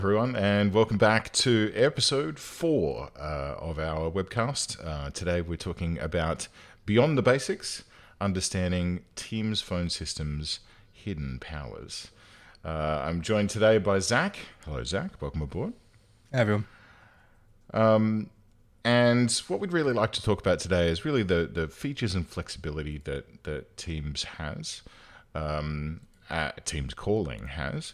Everyone, and welcome back to episode 4 of our webcast. Today we're talking about Beyond the Basics, understanding Teams phone systems' hidden powers. I'm joined today by Zach. Hello, Zach. Welcome aboard. Hey, everyone. And what we'd really like to talk about today is really the features and flexibility that Teams has, Teams calling has.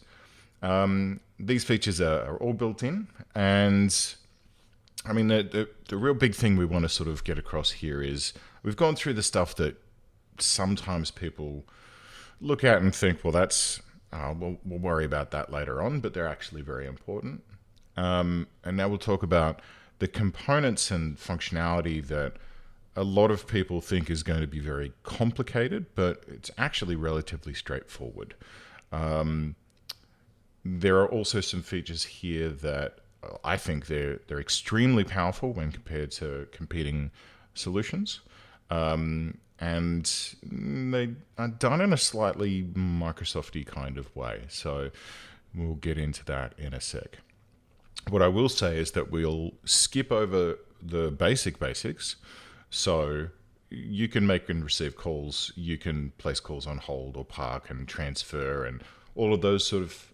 These features are all built in, and I mean the real big thing we want to sort of get across here is we've gone through the stuff that sometimes people look at and think, well, that's we'll worry about that later on, but they're actually very important. And now we'll talk about the components and functionality that a lot of people think is going to be very complicated, but it's actually relatively straightforward. There are also some features here that I think they're extremely powerful when compared to competing solutions. And they are done in a slightly Microsoft-y kind of way. So we'll get into that in a sec. What I will say is that we'll skip over the basics. So you can make and receive calls, you can place calls on hold or park and transfer and all of those sort of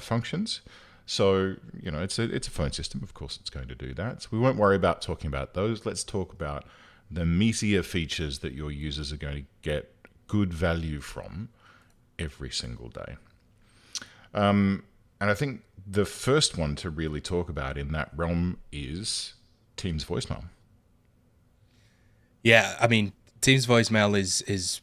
functions. So, you know, it's a phone system. Of course, it's going to do that. So we won't worry about talking about those. Let's talk about the meatier features that your users are going to get good value from every single day. And I think the first one to really talk about in that realm is Teams voicemail. Yeah, I mean, Teams voicemail is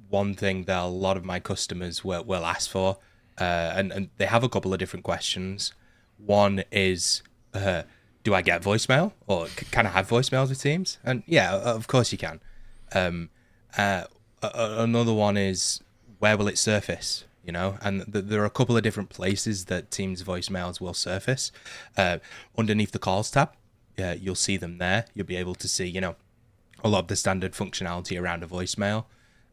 one thing that a lot of my customers will ask for, and they have a couple of different questions. One is, do I get voicemail, or can I have voicemails with Teams? And yeah, of course you can. Another one is, where will it surface? You know, and there are a couple of different places that Teams voicemails will surface. Underneath the calls tab, you'll see them there. You'll be able to see, you know, a lot of the standard functionality around a voicemail.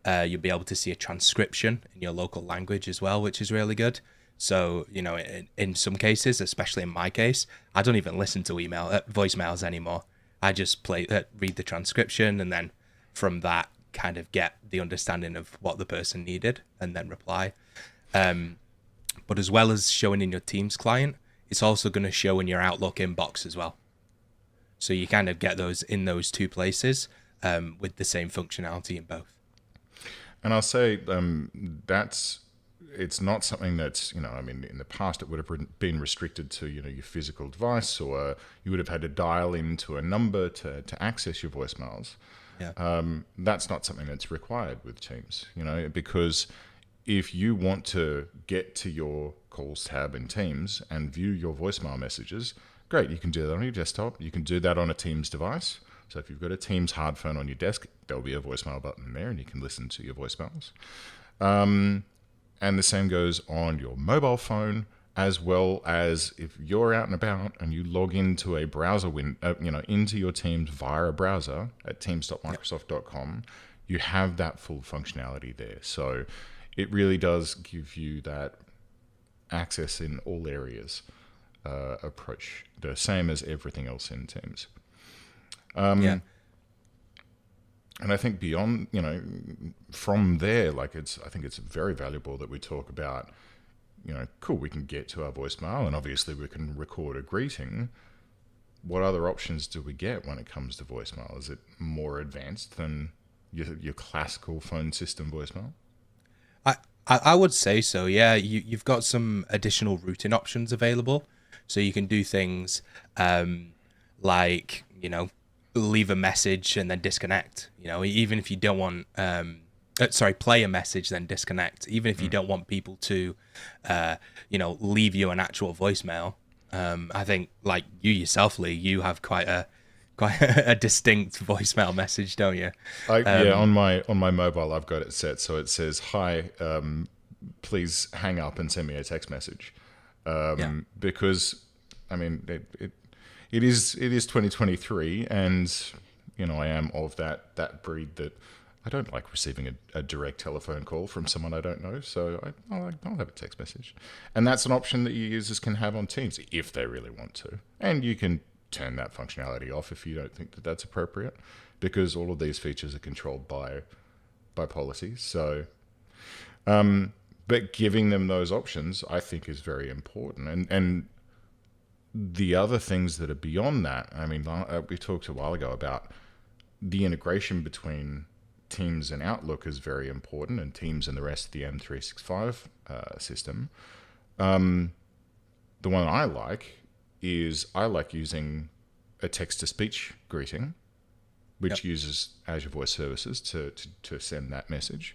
You'll be able to see a transcription in your local language as well, which is really good. So, you know, in some cases, especially in my case, I don't even listen to voicemails anymore. I just read the transcription, and then from that kind of get the understanding of what the person needed and then reply. But as well as showing in your Teams client, it's also going to show in your Outlook inbox as well. So you kind of get those in those two places with the same functionality in both. And I'll say it's not something that's, you know, I mean, in the past it would have been restricted to, you know, your physical device, or you would have had to dial into a number to access your voicemails. Yeah. That's not something that's required with Teams, you know, because if you want to get to your calls tab in Teams and view your voicemail messages, great, you can do that on your desktop. You can do that on a Teams device. So if you've got a Teams hard phone on your desk, there'll be a voicemail button there and you can listen to your voicemails. And the same goes on your mobile phone, as well as if you're out and about and you log into a browser into your Teams via a browser at teams.microsoft.com, you have that full functionality there. So it really does give you that access in all areas approach, the same as everything else in Teams. Yeah. And I think beyond, you know, from there, I think it's very valuable that we talk about, you know, cool, we can get to our voicemail and obviously we can record a greeting. What other options do we get when it comes to voicemail? Is it more advanced than your classical phone system voicemail? I would say so, yeah. You've got some additional routing options available. So you can do things like, you know, leave a message and then disconnect. You know, even if you don't want, play a message then disconnect. Even if you don't want people to, you know, leave you an actual voicemail. I think, like you yourself, Lee, you have quite a distinct voicemail message, don't you? On my mobile, I've got it set so it says, "Hi, please hang up and send me a text message," because I mean it is 2023, and you know I am of that breed that I don't like receiving a direct telephone call from someone I don't know, so I'll have a text message. And that's an option that your users can have on Teams if they really want to. And you can turn that functionality off if you don't think that that's appropriate, because all of these features are controlled by policies. So, but giving them those options, I think, is very important. And the other things that are beyond that, I mean, we talked a while ago about the integration between Teams and Outlook is very important, and Teams and the rest of the M365 system. The one I like is I like using a text-to-speech greeting, which uses Azure Voice Services to send that message.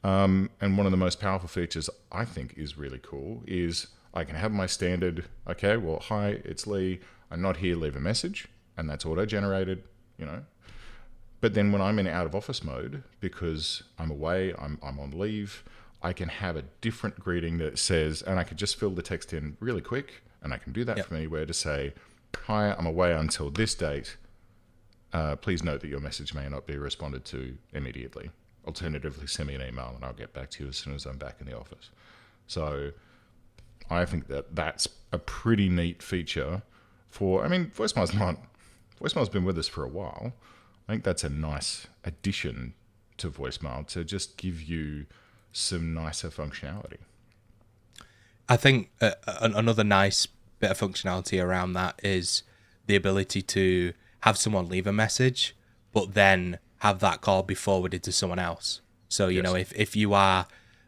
And one of the most powerful features I think is really cool is I can have my standard, okay, well, hi, it's Leigh, I'm not here, leave a message, and that's auto-generated, you know. But then when I'm in out of office mode, because I'm away, I'm on leave, I can have a different greeting that says, and I can just fill the text in really quick, and I can do that from anywhere to say, hi, I'm away until this date. Please note that your message may not be responded to immediately. Alternatively, send me an email and I'll get back to you as soon as I'm back in the office. So I think that that's a pretty neat feature for, I mean, voicemail's been with us for a while. I think that's a nice addition to voicemail to just give you some nicer functionality. I think another nice bit of functionality around that is the ability to have someone leave a message, but then have that call be forwarded to someone else. So, you know, if you are,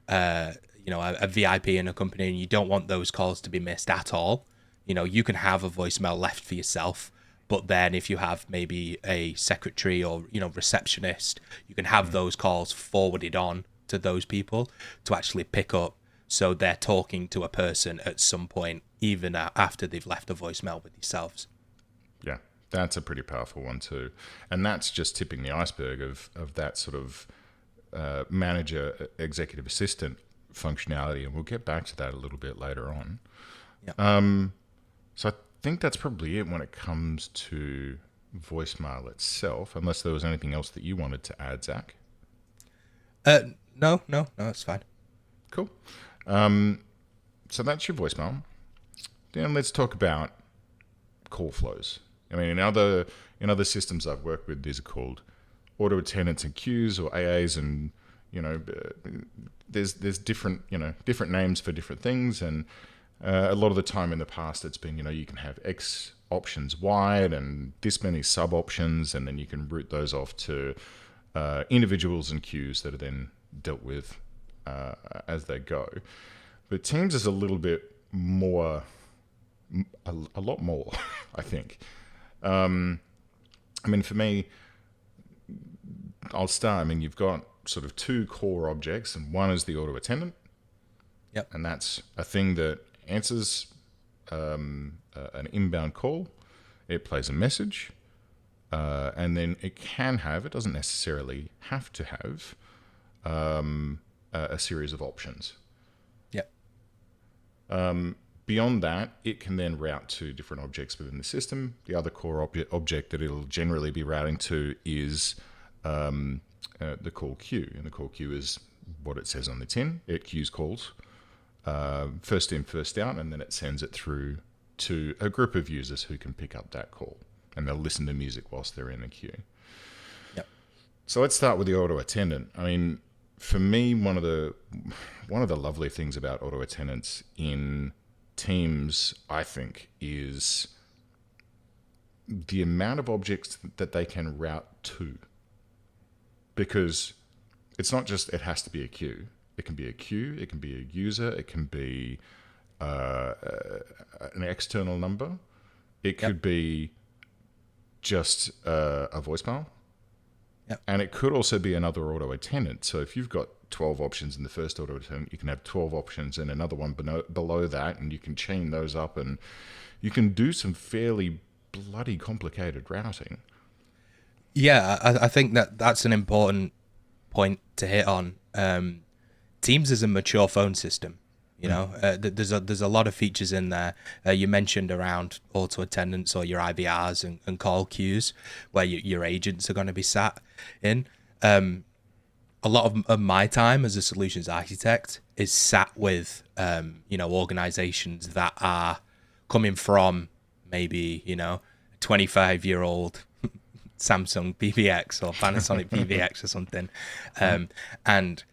you know, a VIP in a company and you don't want those calls to be missed at all, you know, you can have a voicemail left for yourself. But then if you have maybe a secretary or, you know, receptionist, you can have those calls forwarded on to those people to actually pick up. So they're talking to a person at some point, even after they've left a voicemail with yourselves. Yeah, that's a pretty powerful one too. And that's just tipping the iceberg of that sort of manager, executive assistant functionality. And we'll get back to that a little bit later on. Yeah. So I think that's probably it when it comes to voicemail itself, unless there was anything else that you wanted to add, Zach. No, it's fine. Cool. So that's your voicemail. Then let's talk about call flows. I mean, in other systems I've worked with, these are called auto attendants and queues, or AAs, and you know, there's different names for different things, and a lot of the time in the past it's been, you know, you can have X options wide and this many sub options, and then you can route those off to individuals and queues that are then dealt with as they go. But Teams is a little bit more, a lot more, I think. I mean, for me, I'll start. I mean, you've got sort of two core objects, and one is the auto attendant. Yep. And that's a thing that answers an inbound call. It plays a message, and then it doesn't necessarily have to have a series of options. Yep. Beyond that, it can then route to different objects within the system. The other core object that it'll generally be routing to is the call queue. And the call queue is what it says on the tin. It queues calls, first in, first out, and then it sends it through to a group of users who can pick up that call. And they'll listen to music whilst they're in the queue. Yep. So let's start with the auto attendant. I mean, for me, one of the lovely things about auto attendants in Teams, I think, is the amount of objects that they can route to. Because it's not just it has to be a queue. It can be a queue, it can be a user, it can be an external number. It could be just a voicemail. Yep. And it could also be another auto attendant. So if you've got 12 options in the first auto attendant, you can have 12 options in another one below that, and you can chain those up, and you can do some fairly bloody complicated routing. Yeah, I think that's an important point to hit on. Teams is a mature phone system. You know, there's a lot of features in there. You mentioned around auto attendants or your IVRs and call queues where your agents are going to be sat in. a lot of my time as a solutions architect is sat with, organizations that are coming from maybe, 25-year-old Samsung PVX or Panasonic PVX or something. And,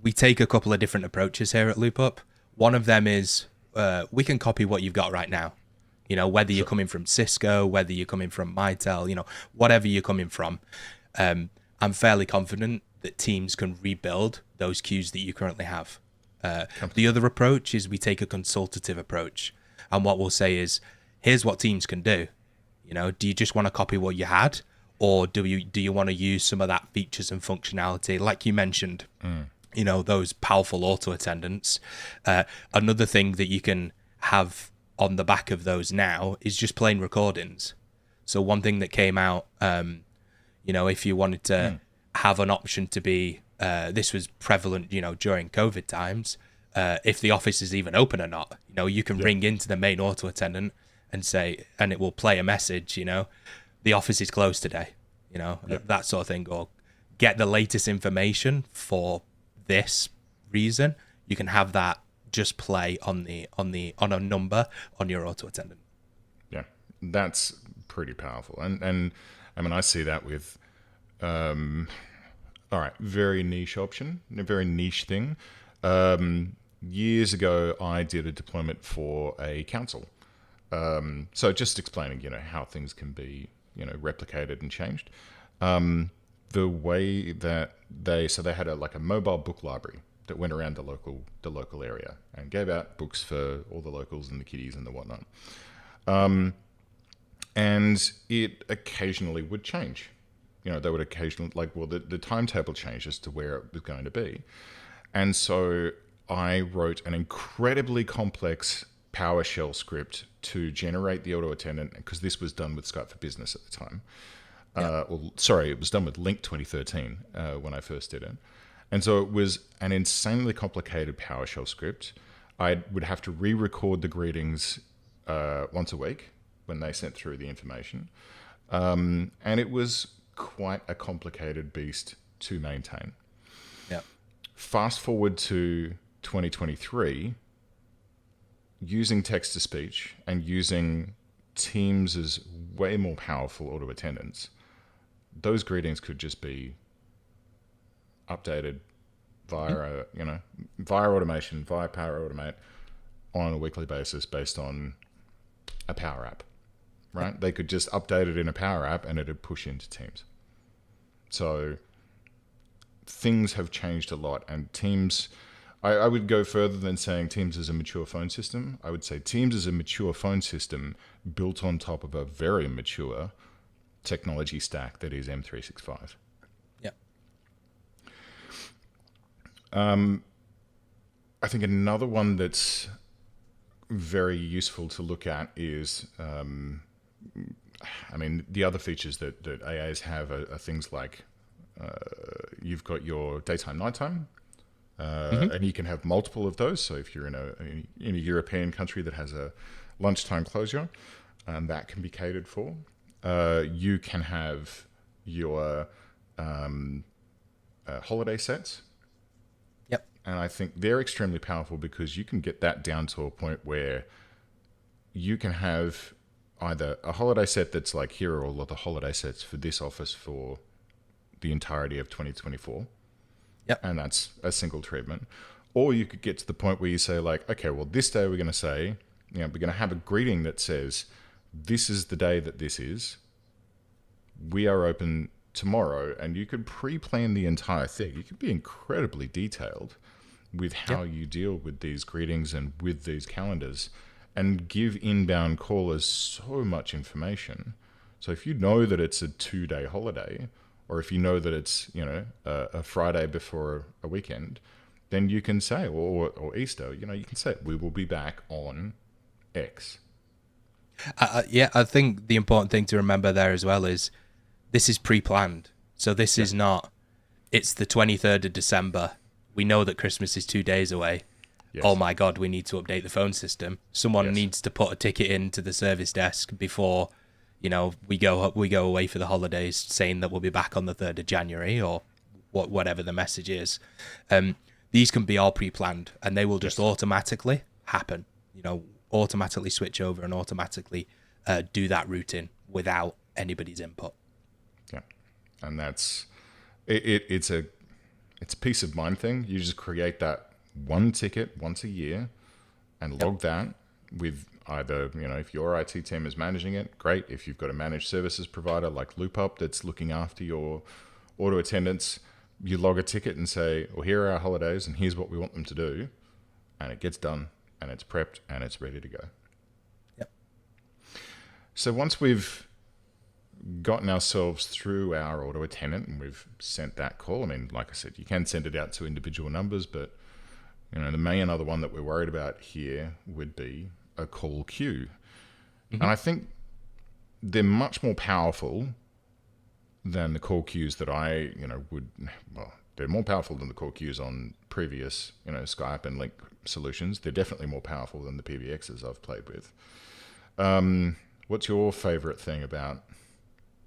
we take a couple of different approaches here at LoopUp. One of them is we can copy what you've got right now. Whether you're coming from Cisco, whether you're coming from Mitel, whatever you're coming from. I'm fairly confident that teams can rebuild those queues that you currently have. The other approach is we take a consultative approach. And what we'll say is, here's what teams can do. Do you just want to copy what you had? Or do you want to use some of that features and functionality, like you mentioned, those powerful auto attendants? Another thing that you can have on the back of those now is just plain recordings. So one thing that came out, if you wanted to have an option to be, this was prevalent, during COVID times, if the office is even open or not, you can ring into the main auto attendant and say, and it will play a message, the office is closed today, that sort of thing, or get the latest information for this reason. You can have that just play on a number on your auto attendant. Yeah, that's pretty powerful. And I mean, I see that with, all right, very niche option, a very niche thing. Years ago, I did a deployment for a council. So just explaining, how things can be, replicated and changed. The way that they had a mobile book library that went around the local area and gave out books for all the locals and the kiddies and the whatnot. And it occasionally would change. They would occasionally, the timetable changed as to where it was going to be. And so I wrote an incredibly complex PowerShell script to generate the auto attendant, because this was done with Skype for Business at the time. It was done with Link 2013 when I first did it. And so it was an insanely complicated PowerShell script. I would have to re-record the greetings once a week when they sent through the information. And it was quite a complicated beast to maintain. Yeah. Fast forward to 2023, using text-to-speech and using Teams as way more powerful auto attendants, those greetings could just be updated via, via automation, via Power Automate on a weekly basis based on a Power App, right? They could just update it in a Power App and it'd push into Teams. So things have changed a lot, and Teams, I would go further than saying Teams is a mature phone system. I would say Teams is a mature phone system built on top of a very mature technology stack that is M365. Yeah. I think another one that's very useful to look at is, the other features that AAs have are things like you've got your daytime, nighttime, and you can have multiple of those. So if you're in a European country that has a lunchtime closure, that can be catered for. You can have your holiday sets. Yep. And I think they're extremely powerful because you can get that down to a point where you can have either a holiday set that's like, here are all of the holiday sets for this office for the entirety of 2024. Yep. And that's a single treatment. Or you could get to the point where you say like, okay, well, this day we're going to say, we're going to have a greeting that says, this is the day that this is. We are open tomorrow. And you could pre-plan the entire thing. You could be incredibly detailed with how you deal with these greetings and with these calendars, and give inbound callers so much information. So if you know that it's a 2-day holiday, or if you know that it's, a Friday before a weekend, then you can say, or Easter, you can say, we will be back on X. I think the important thing to remember there as well is this is pre-planned. So this is not, it's the 23rd of December. We know that Christmas is 2 days away. Yes. Oh my God, we need to update the phone system. Someone needs to put a ticket into the service desk before, we go away for the holidays, saying that we'll be back on the 3rd of January or whatever the message is. These can be all pre-planned, and they will just automatically happen. Automatically switch over and automatically do that routing without anybody's input. Yeah, and that's it's a peace of mind thing. You just create that one ticket once a year and log that with either, if your IT team is managing it, great. If you've got a managed services provider like LoopUp that's looking after your auto attendants, you log a ticket and say, well, here are our holidays and here's what we want them to do. And it gets done and it's prepped and it's ready to go. Yep. So once we've gotten ourselves through our auto attendant and we've sent that call, I mean, like I said, you can send it out to individual numbers, but the main other one that we're worried about here would be a call queue. And I think they're much more powerful than the call queues that they're more powerful than the call queues on previous, Skype and Link solutions. They're definitely more powerful than the PBXs I've played with. What's your favorite thing about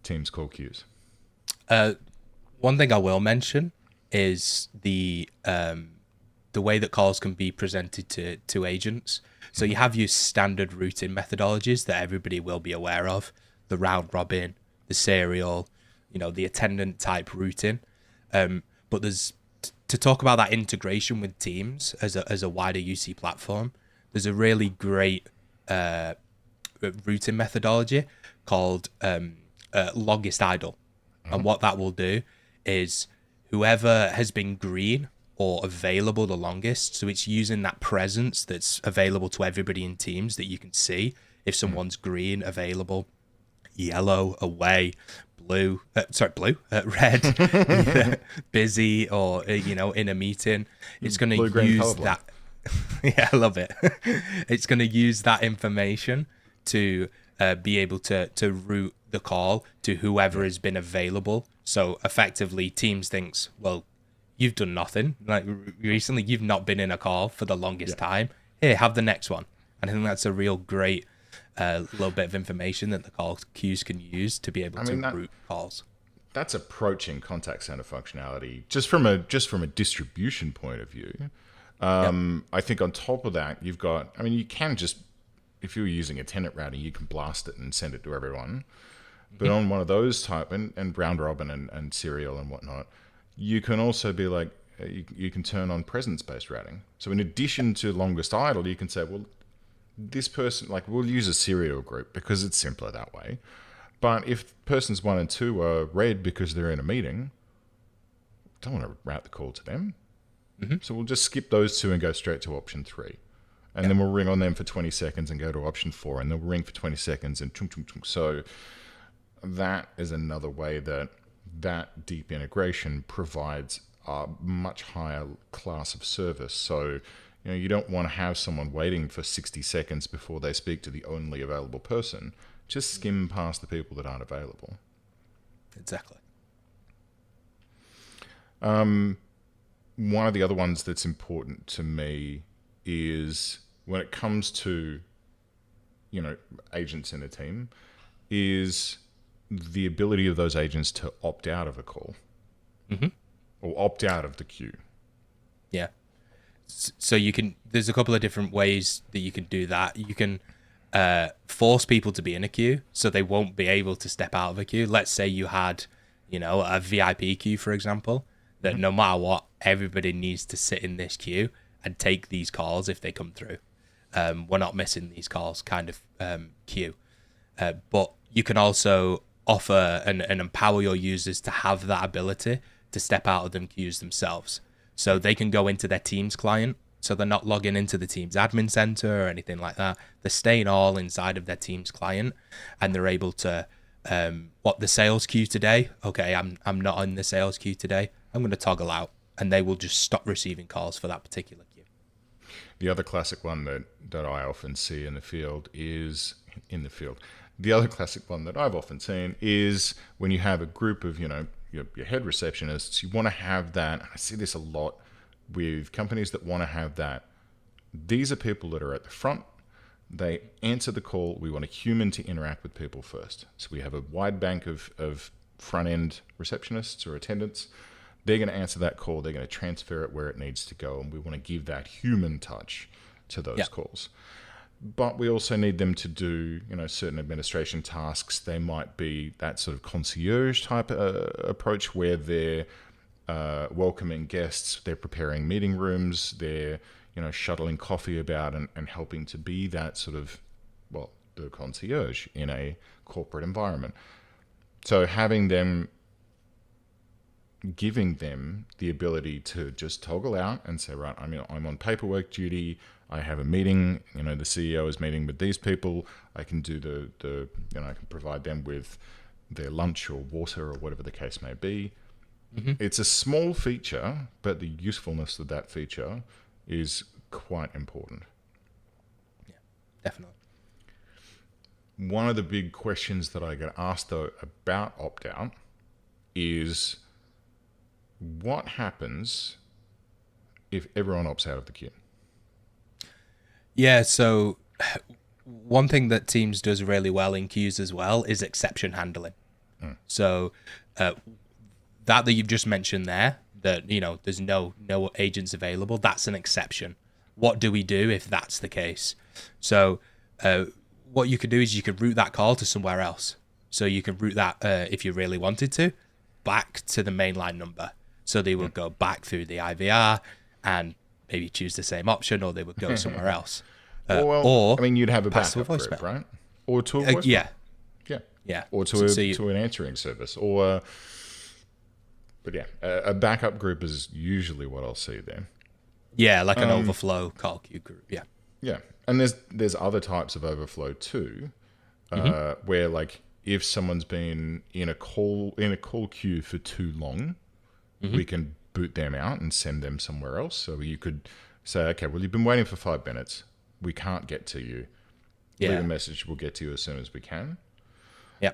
Teams call queues? One thing I will mention is the way that calls can be presented to agents. So you have your standard routing methodologies that everybody will be aware of: the round robin, the serial, the attendant type routing. But to talk about that integration with Teams as a wider UC platform, there's a really great routing methodology called longest idle. And what that will do is whoever has been green or available the longest, so it's using that presence that's available to everybody in Teams that you can see if someone's green, available, yellow, away, red, busy, or in a meeting. It's going to use that. Yeah, I love it. It's going to use that information to be able to route the call to whoever has been available. So effectively, Teams thinks, well, you've done nothing. Like recently, you've not been in a call for the longest time. Here, have the next one. And I think that's a real great little bit of information that the call queues can use to be able to route calls. That's approaching contact center functionality just from a distribution point of view. I think on top of that, you've got, you can just, if you're using attendant routing, you can blast it and send it to everyone. But on one of those type, and round robin and serial and whatnot, you can also be like, you can turn on presence-based routing. So in addition to longest idle, you can say, well, this person, like, we'll use a serial group because it's simpler that way. But if persons 1 and 2 are red because they're in a meeting, don't want to route the call to them. So we'll just skip those 2 and go straight to option 3. And then we'll ring on them for 20 seconds and go to option 4, and then we'll ring for 20 seconds and chung, chung, chung. So that is another way that deep integration provides a much higher class of service. So, you don't want to have someone waiting for 60 seconds before they speak to the only available person. Just skim past the people that aren't available. Exactly. One of the other ones that's important to me is when it comes to, agents in a team, is the ability of those agents to opt out of a call or opt out of the queue. Yeah. So there's a couple of different ways that you can do that. You can force people to be in a queue so they won't be able to step out of a queue. Let's say you had, a VIP queue, for example, that no matter what, everybody needs to sit in this queue and take these calls if they come through. We're not missing these calls kind of queue. But you can also offer and empower your users to have that ability to step out of them queues themselves. So they can go into their Teams client, so they're not logging into the Teams admin center or anything like that. They're staying all inside of their Teams client, and they're able to, the sales queue today? Okay, I'm not in the sales queue today. I'm going to toggle out, and they will just stop receiving calls for that particular queue. The other classic one that I often see in the field is The other classic one that I've often seen is when you have a group of, your head receptionists, you want to have that. I see this a lot with companies that want to have that. These are people that are at the front. They answer the call. We want a human to interact with people first. So we have a wide bank of front-end receptionists or attendants they're going to answer that call. They're going to transfer it where it needs to go. And we want to give that human touch to those calls. But we also need them to do, certain administration tasks. They might be that sort of concierge type approach where they're welcoming guests, they're preparing meeting rooms, they're, shuttling coffee about and helping to be that sort of, the concierge in a corporate environment. So giving them the ability to just toggle out and say, right, I'm on paperwork duty. I have a meeting, the CEO is meeting with these people. I can do I can provide them with their lunch or water or whatever the case may be. Mm-hmm. It's a small feature, but the usefulness of that feature is quite important. Yeah, definitely. One of the big questions that I get asked, though, about opt-out is what happens if everyone opts out of the queue? Yeah, so one thing that Teams does really well in queues as well is exception handling. So that you've just mentioned there, that there's no agents available, that's an exception. What do we do if that's the case? So what you could do is you could route that call to somewhere else. So you can route that, if you really wanted to, back to the mainline number. So they would go back through the IVR and maybe choose the same option, or they would go somewhere else. Or you'd have a backup group, right? Or to a voicemail. Yeah. Or to an answering service. Or, a backup group is usually what I'll see there. Yeah, like an overflow call queue group. Yeah. Yeah. And there's other types of overflow too, where like if someone's been in a call queue for too long, we can boot them out and send them somewhere else. So you could say, okay, well, you've been waiting for 5 minutes. We can't get to you. Leave a message. We'll get to you as soon as we can. Yeah.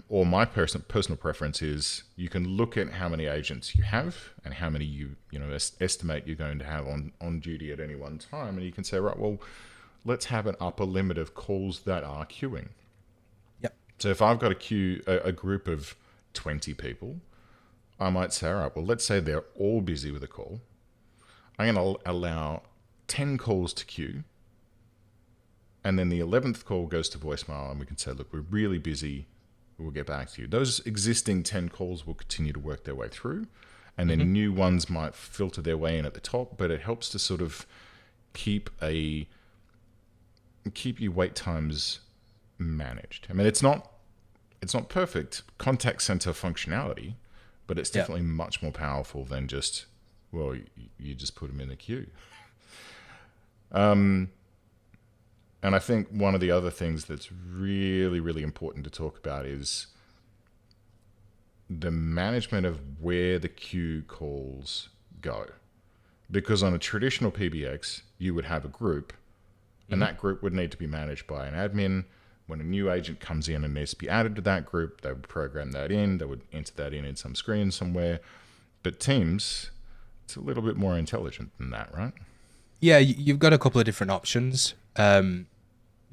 Or my personal preference is you can look at how many agents you have and how many you estimate you're going to have on duty at any one time, and you can say, right, well, let's have an upper limit of calls that are queuing. Yep. So if I've got a group of 20 people, I might say, all right, well, let's say they're all busy with a call. I'm going to allow 10 calls to queue. And then the 11th call goes to voicemail, and we can say, look, we're really busy. We'll get back to you. Those existing 10 calls will continue to work their way through. And then new ones might filter their way in at the top, but it helps to sort of keep your wait times managed. It's not perfect contact center functionality, but it's definitely much more powerful than just, well, you just put them in the queue. And I think one of the other things that's really, really important to talk about is the management of where the queue calls go. Because on a traditional PBX, you would have a group, and that group would need to be managed by an admin. When a new agent comes in and needs to be added to that group, they would program that in. They would enter that in some screen somewhere. But Teams, it's a little bit more intelligent than that, right? Yeah, you've got a couple of different options.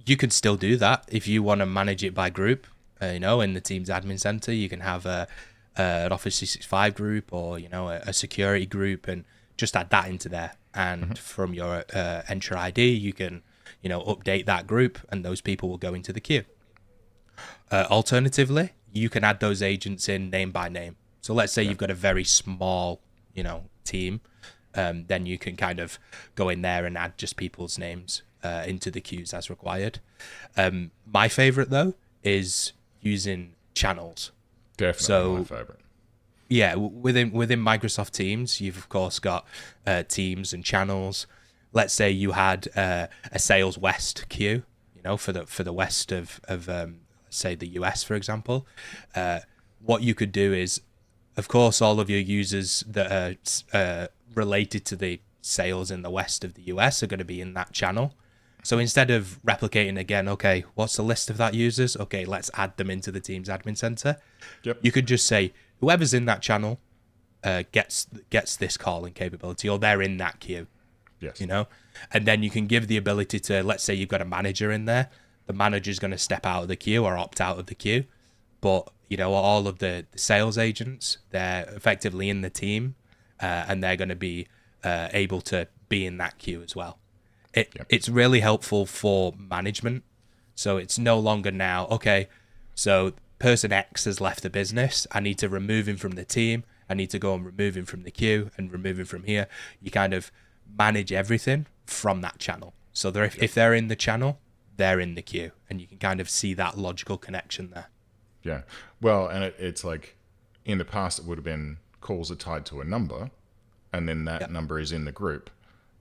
You could still do that if you want to manage it by group. In the Teams admin center, you can have an Office 365 group or a security group, and just add that into there. And from your Enter ID, you can update that group, and those people will go into the queue. Alternatively, you can add those agents in name by name. So let's say you've got a very small team, then you can kind of go in there and add just people's names into the queues as required. My favorite though is using channels. Definitely my favorite. Yeah, within Microsoft Teams, you've of course got teams and channels. Let's say you had a Sales West queue, for the west of say the US, for example. What you could do is, of course, all of your users that are related to the sales in the west of the US are going to be in that channel. So instead of replicating again, okay, what's the list of that users? Okay, let's add them into the Teams admin center. Yep. You could just say whoever's in that channel gets this calling capability, or they're in that queue. Yes. And then you can give the ability to, let's say you've got a manager in there. The manager's going to step out of the queue or opt out of the queue. but all of the sales agents, they're effectively in the team, and they're going to be able to be in that queue as well. It's really helpful for management. So it's no longer now, okay, so person X has left the business. I need to remove him from the team. I need to go and remove him from the queue and remove him from here. You kind of manage everything from that channel. So if they're in the channel, they're in the queue, and you can kind of see that logical connection there. Yeah. Well, and it's like in the past, it would have been calls are tied to a number, and then that number is in the group.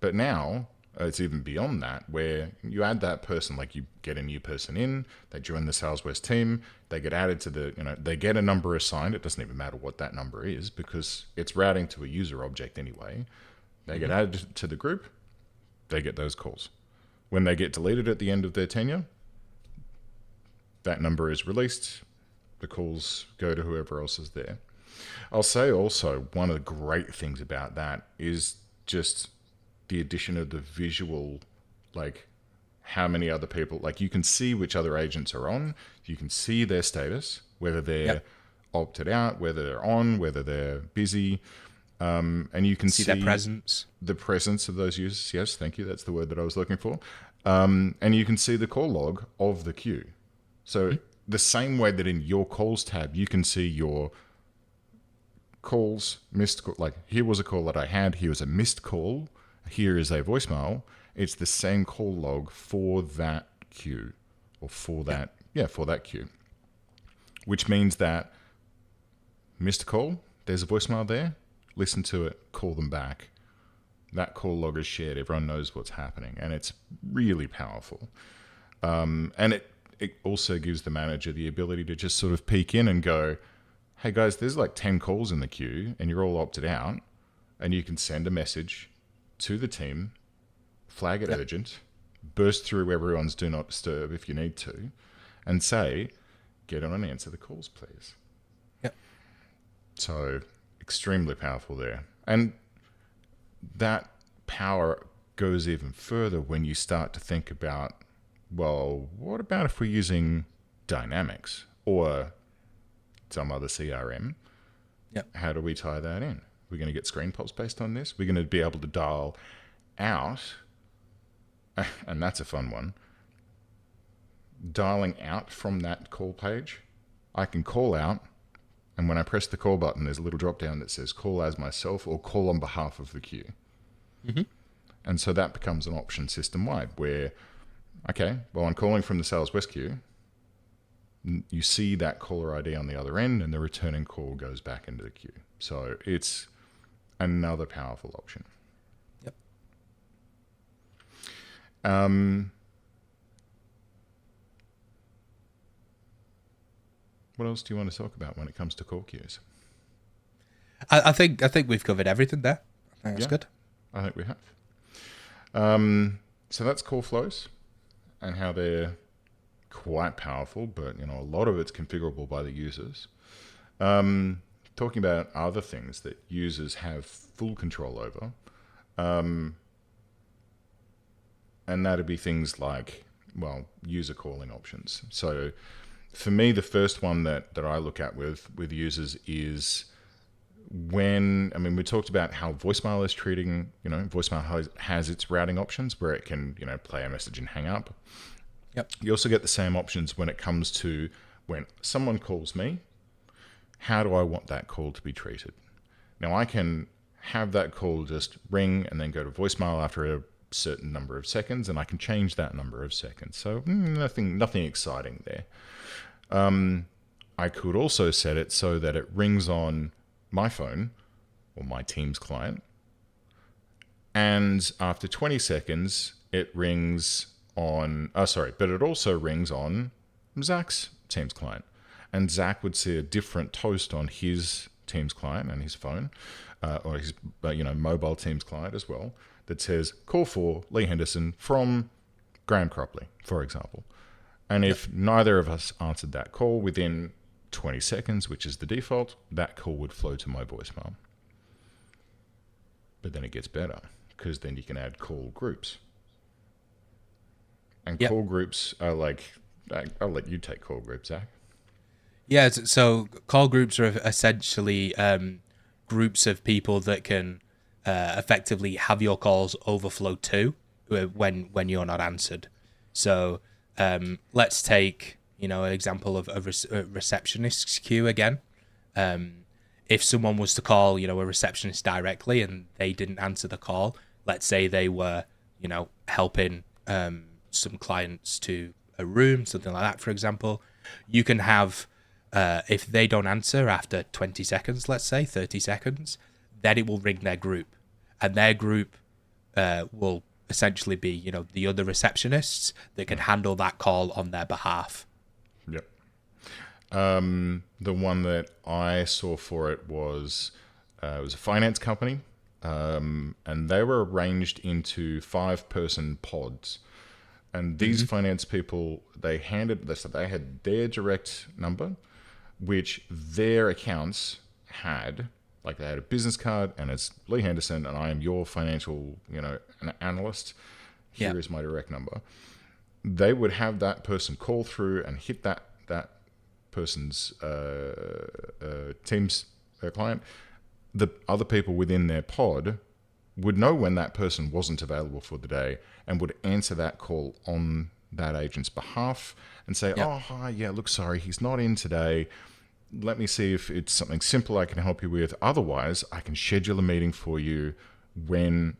But now it's even beyond that, where you add that person, like you get a new person in, they join the Salesforce team, they get added to they get a number assigned. It doesn't even matter what that number is because it's routing to a user object anyway. They get added to the group, they get those calls. When they get deleted at the end of their tenure, that number is released, the calls go to whoever else is there. I'll say also, one of the great things about that is just the addition of the visual, like how many other people, like you can see which other agents are on, you can see their status, whether they're opted out, whether they're on, whether they're busy, and you can see their presence. The presence of those users. Yes, thank you. That's the word that I was looking for. And you can see the call log of the queue. So the same way that in your calls tab, you can see your calls, missed call, like here was a call that I had, here was a missed call, here is a voicemail. It's the same call log for that queue, or for that, for that queue. Which means that missed a call, there's a voicemail there, listen to it, call them back. That call log is shared, everyone knows what's happening, and it's really powerful. And it also gives the manager the ability to just sort of peek in and go, hey guys, there's like 10 calls in the queue and you're all opted out, and you can send a message to the team, flag it urgent, burst through everyone's do not disturb if you need to, and say, get on and answer the calls, please. Yep. So extremely powerful there. And that power goes even further when you start to think about, well, what about if we're using Dynamics or some other CRM? Yep. How do we tie that in? We're going to get screen pops based on this. We're going to be able to dial out, and that's a fun one, dialing out from that call page. I can call out, and when I press the call button, there's a little drop down that says call as myself or call on behalf of the queue. Mm-hmm. And so that becomes an option system-wide where, okay, well, I'm calling from the Sales West queue. You see that caller ID on the other end, and the returning call goes back into the queue. So it's another powerful option. Yep. What else do you want to talk about when it comes to call queues? I think we've covered everything there. I think that's good. I think we have. So that's call flows and how they're quite powerful, but a lot of it's configurable by the users. Talking about other things that users have full control over, and that'd be things like, well, user calling options. So for me, the first one that I look at with users is when, we talked about how voicemail is treating, voicemail has its routing options where it can, play a message and hang up. Yep. You also get the same options when it comes to when someone calls me, how do I want that call to be treated? Now I can have that call just ring and then go to voicemail after a certain number of seconds, and I can change that number of seconds. So nothing exciting there. I could also set it so that it rings on my phone or my Teams client, and after 20 seconds it rings on, but it also rings on Zach's Teams client, and Zach would see a different toast on his Teams client and his phone, or his mobile Teams client as well, that says call for Leigh Henderson from Graham Cropley, for example. And if neither of us answered that call within 20 seconds, which is the default, that call would flow to my voicemail. But then it gets better, because then you can add call groups. And call groups are like, I'll let you take call groups, Zach. Yeah, so call groups are essentially groups of people that can effectively have your calls overflow to when you're not answered. So let's take an example of a receptionist's queue again. If someone was to call a receptionist directly and they didn't answer the call, let's say they were helping some clients to a room, something like that, for example, you can have if they don't answer after 20 seconds, let's say 30 seconds, then it will ring their group, and their group will essentially be the other receptionists that can handle that call on their behalf. Yep. The one that I saw for it was a finance company, and they were arranged into 5-person pods. And these finance people, they had their direct number, which their accounts had. Like, they had a business card, and it's Leigh Henderson, and I am your financial, an analyst. Here is my direct number. They would have that person call through and hit that person's Teams client. The other people within their pod would know when that person wasn't available for the day and would answer that call on that agent's behalf and say, oh, hi, yeah, look, sorry, he's not in today. Let me see if it's something simple I can help you with. Otherwise, I can schedule a meeting for you when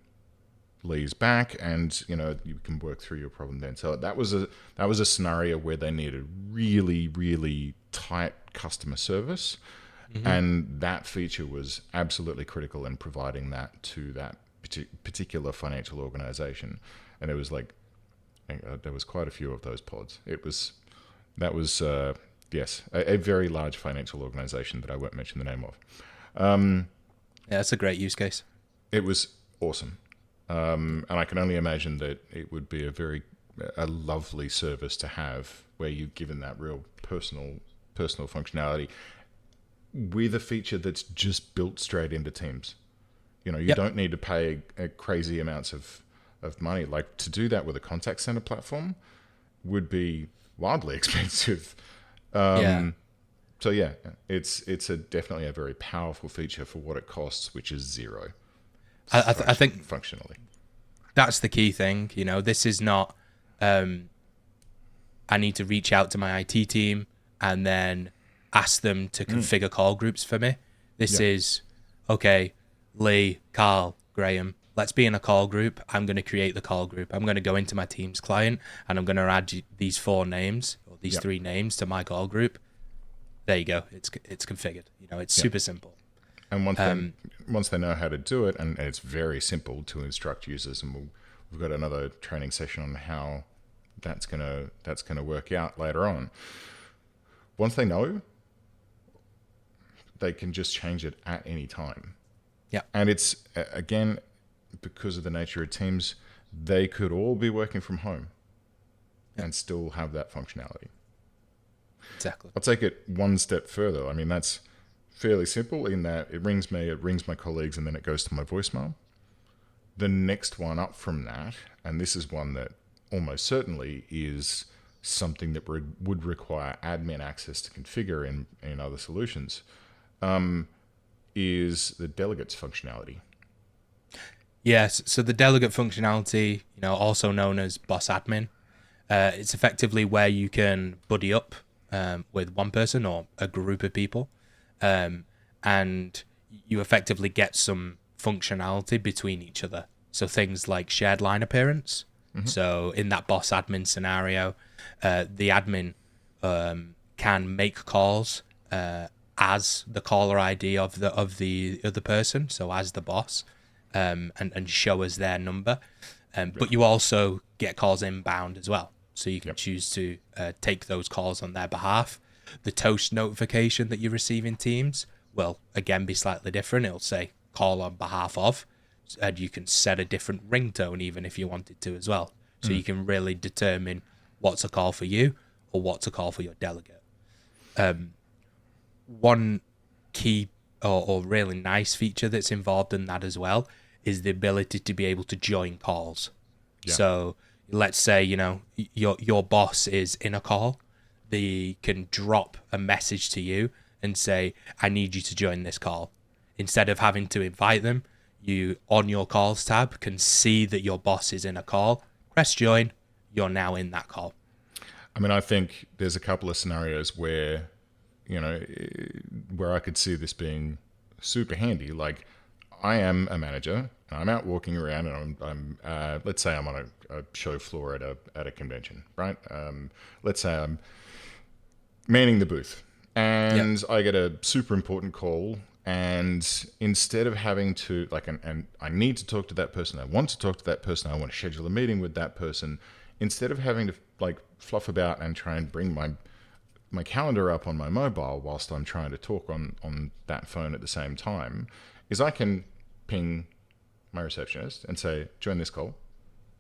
Leigh's back, and you can work through your problem then. So that was a scenario where they needed really, really tight customer service, and that feature was absolutely critical in providing that to that particular financial organization. And it was like there was quite a few of those pods. Yes, a very large financial organization that I won't mention the name of. Yeah, that's a great use case. It was awesome. And I can only imagine that it would be a lovely service to have, where you've given that real personal functionality with a feature that's just built straight into Teams. You don't need to pay crazy amounts of money. Like, to do that with a contact center platform would be wildly expensive. So yeah, it's definitely a very powerful feature for what it costs, which is zero. I think functionally, that's the key thing. This is not I need to reach out to my IT team and then ask them to configure call groups for me. This is, okay, Leigh, Carl, Graham, let's be in a call group. I'm going to create the call group. I'm going to go into my Teams client and I'm going to add these 4 names or these 3 names to my call group. There you go. It's configured. It's super simple. And once they know how to do it, and it's very simple to instruct users, and we've got another training session on how that's gonna work out later on. Once they know, they can just change it at any time. Yeah. And it's, again, because of the nature of Teams, they could all be working from home and still have that functionality. Exactly. I'll take it one step further. I mean, that's fairly simple in that it rings me, it rings my colleagues, and then it goes to my voicemail. The next one up from that, and this is one that almost certainly is something that would require admin access to configure in other solutions, is the delegates functionality. Yes, so the delegate functionality, also known as boss admin, it's effectively where you can buddy up with one person or a group of people, and you effectively get some functionality between each other. So things like shared line appearance. So in that boss admin scenario, the admin can make calls as the caller ID of the other person, so as the boss, and show us their number. But you also get calls inbound as well. So you can choose to take those calls on their behalf. The toast notification that you receive in Teams will, again, be slightly different. It'll say call on behalf of, and you can set a different ringtone even if you wanted to as well. So you can really determine what's a call for you or what's a call for your delegate. One key or really nice feature that's involved in that as well is the ability to be able to join calls. Yeah. So let's say, your boss is in a call, they can drop a message to you and say, I need you to join this call. Instead of having to invite them, you on your calls tab can see that your boss is in a call, press join, you're now in that call. I mean, I think there's a couple of scenarios where, where I could see this being super handy. Like, I am a manager, and I'm out walking around, and I'm let's say I'm on a show floor at a convention, right? Let's say I'm manning the booth, and I get a super important call, and instead of having to and I need to talk to that person, I want to talk to that person, I want to schedule a meeting with that person, instead of having to fluff about and try and bring my calendar up on my mobile whilst I'm trying to talk on that phone at the same time, is I can ping my receptionist and say, join this call.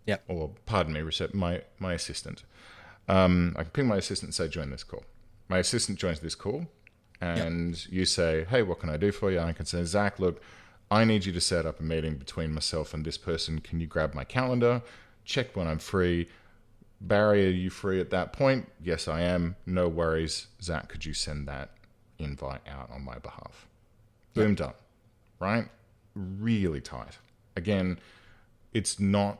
Yeah. Or pardon me, my assistant. I can ping my assistant and say, join this call. My assistant joins this call, and you say, hey, what can I do for you? And I can say, Zach, look, I need you to set up a meeting between myself and this person. Can you grab my calendar? Check when I'm free. Barry, are you free at that point? Yes, I am. No worries. Zach, could you send that invite out on my behalf? Boom, done. Right? Really tight. Again, it's not...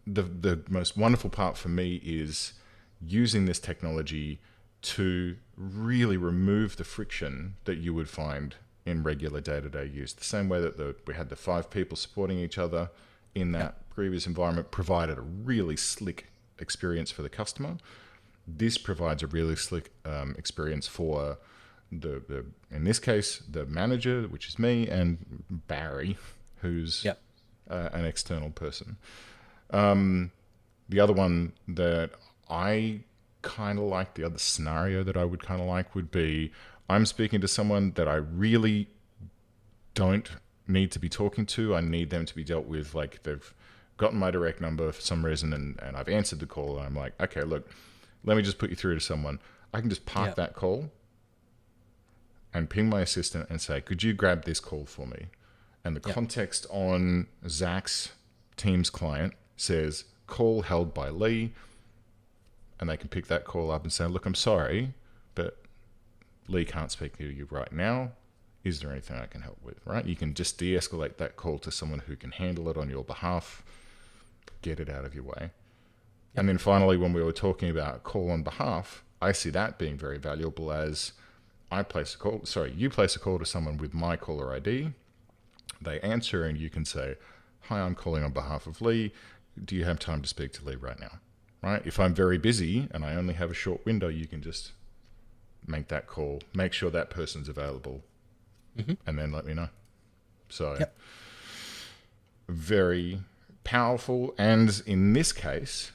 The most wonderful part for me is using this technology to really remove the friction that you would find in regular day-to-day use. The same way that we had the 5 people supporting each other in that previous environment provided a really slick experience for the customer. This provides a really slick experience for the in this case, the manager, which is me, and Barry, who's an external person. The other one that I kind of like, the other scenario that I would kind of like would be, I'm speaking to someone that I really don't need to be talking to. I need them to be dealt with. Like, they've gotten my direct number for some reason, and I've answered the call, and I'm like, okay, look, let me just put you through to someone. I can just park that call and ping my assistant and say, could you grab this call for me? And the context on Zach's Teams client says, call held by Leigh, and they can pick that call up and say, look, I'm sorry, but Leigh can't speak to you right now. Is there anything I can help with, right? You can just de-escalate that call to someone who can handle it on your behalf, get it out of your way. And then finally, when we were talking about call on behalf, I see that being very valuable as you place a call to someone with my caller ID, they answer, and you can say, hi, I'm calling on behalf of Leigh. Do you have time to speak to Leigh right now? Right? If I'm very busy and I only have a short window, you can just make that call, make sure that person's available, and then let me know. So very powerful. And in this case,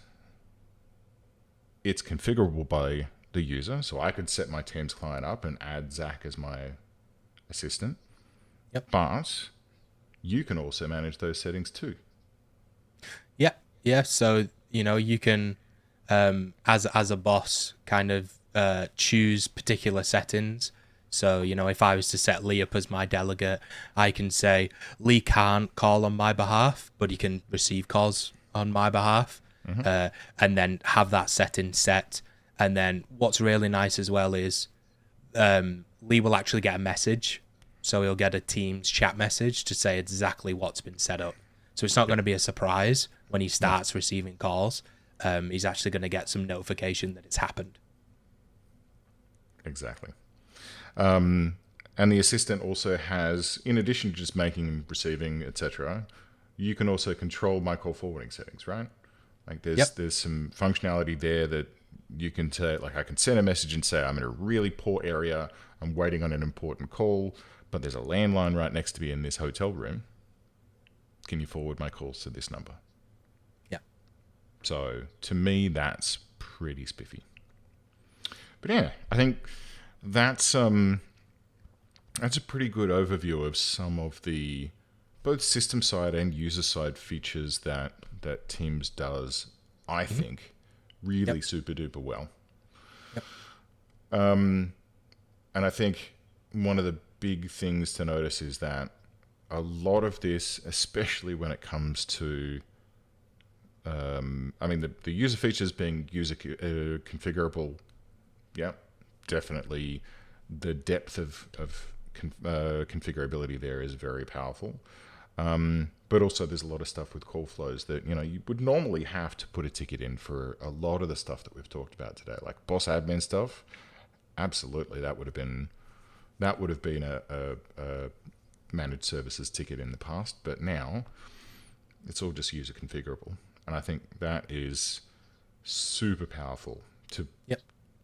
it's configurable by the user. So I could set my Teams client up and add Zach as my assistant. But you can also manage those settings too. So, you can, as a boss, kind of choose particular settings. So, if I was to set Leigh up as my delegate, I can say, Leigh can't call on my behalf, but he can receive calls on my behalf, and then have that setting set. And then what's really nice as well is Leigh will actually get a message. So he'll get a Teams chat message to say exactly what's been set up. So it's not going to be a surprise when he starts receiving calls. He's actually going to get some notification that it's happened. Exactly. And the assistant also has, in addition to just making, receiving, etc., you can also control my call forwarding settings, right? Like there's some functionality there that you can say, like I can send a message and say, I'm in a really poor area, I'm waiting on an important call, but there's a landline right next to me in this hotel room. Can you forward my calls to this number? So to me, that's pretty spiffy. But yeah, I think that's a pretty good overview of some of the both system side and user side features that Teams does, I think, really super duper well. And I think one of the big things to notice is that a lot of this, especially when it comes to I mean, the user features being user configurable, yeah, definitely. The depth of configurability there is very powerful. But also there's a lot of stuff with call flows that, you would normally have to put a ticket in for a lot of the stuff that we've talked about today, like boss admin stuff. Absolutely, that would have been a managed services ticket in the past, but now it's all just user configurable. And I think that is super powerful to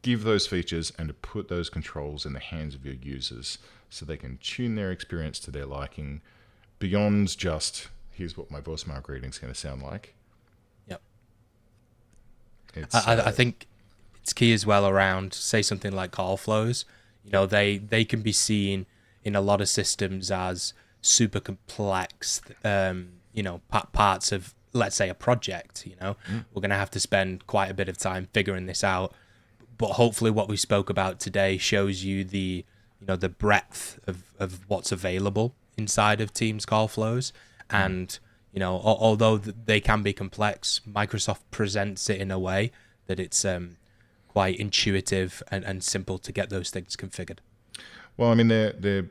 give those features and to put those controls in the hands of your users so they can tune their experience to their liking beyond just, here's what my voicemail greeting is going to sound like. Yep. I think it's key as well around, say, something like call flows. They can be seen in a lot of systems as super complex, parts of, let's say, a project. We're going to have to spend quite a bit of time figuring this out. But hopefully what we spoke about today shows you the breadth of what's available inside of Teams call flows. And, although they can be complex, Microsoft presents it in a way that it's quite intuitive and simple to get those things configured. Well, I mean, they're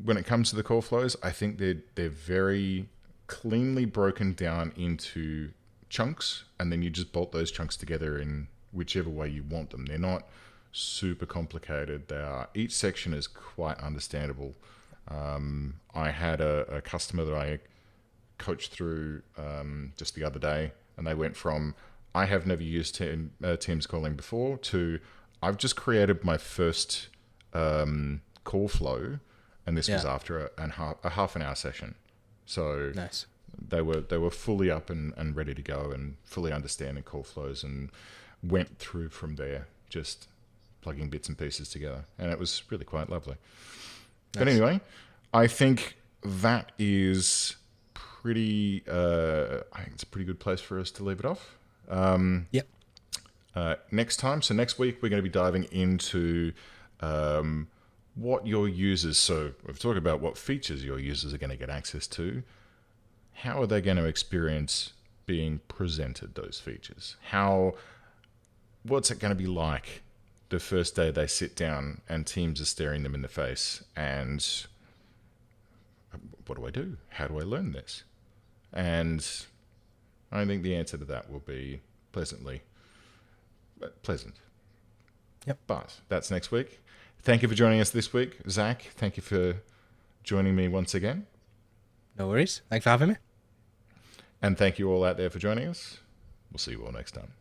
when it comes to the call flows, I think they're very cleanly broken down into chunks, and then you just bolt those chunks together in whichever way you want them. They're not super complicated. Each section is quite understandable. I had a customer that I coached through just the other day, and they went from, I have never used Teams calling before, to I've just created my first call flow, and this was after a half an hour session. So nice. They were fully up and ready to go and fully understanding call flows, and went through from there, just plugging bits and pieces together, and it was really quite lovely. Nice. But anyway, I think that is pretty. I think it's a pretty good place for us to leave it off. Yep. Next time, so next week, we're going to be diving into what your users. So we've talked about what features your users are going to get access to. How are they going to experience being presented those features? What's it going to be like the first day they sit down and Teams is staring them in the face? And what do I do? How do I learn this? And I think the answer to that will be pleasant. Yep. But that's next week. Thank you for joining us this week. Zach, thank you for joining me once again. No worries. Thanks for having me. And thank you all out there for joining us. We'll see you all next time.